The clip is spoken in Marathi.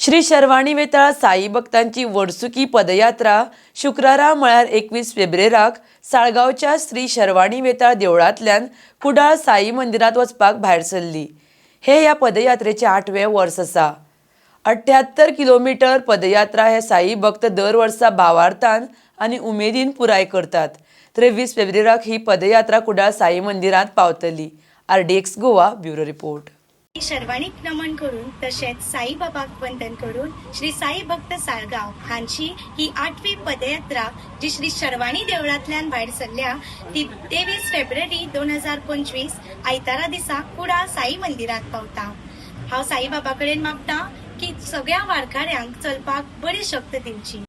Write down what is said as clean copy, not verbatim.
श्री शर्वाणी वेताळ साई भक्तांची वर्सुकी पदयात्रा शुक्रारा म्हळ्यार 21 फेब्रेराक साळगांवच्या श्री शर्वाणी वेताळ देवळांतल्यान कुडाळ साई मंदिरात वचपाक भायर सरली। हे ह्या पदयात्रेचे 8वें वर्स आसा। 78 किलोमीटर पदयात्रा हे साई भक्त दर वर्सा भावार्थान आनी उमेदीन पुराय करतात। 23 फेब्रेराक ही पदयात्रा कुडाळ साई मंदिरात पावतली। RDX Goa bureau report. शर्वाणीक नमन करून तशेंच साई बाबाक वंदन करून श्री साई भक्त साळगांव हांची ही 8वी पदयात्रा जी श्री शर्वाणी देवळांतल्यान भायर सरल्या ती 23 फेब्रुवारी 2025 आयतारा दिसा कुडाळ साई मंदिरात पावता। हांव साई बाबा कडेन मागता की सगळ्या वारकऱ्यांक चलपाक बरी शक्त दिवची।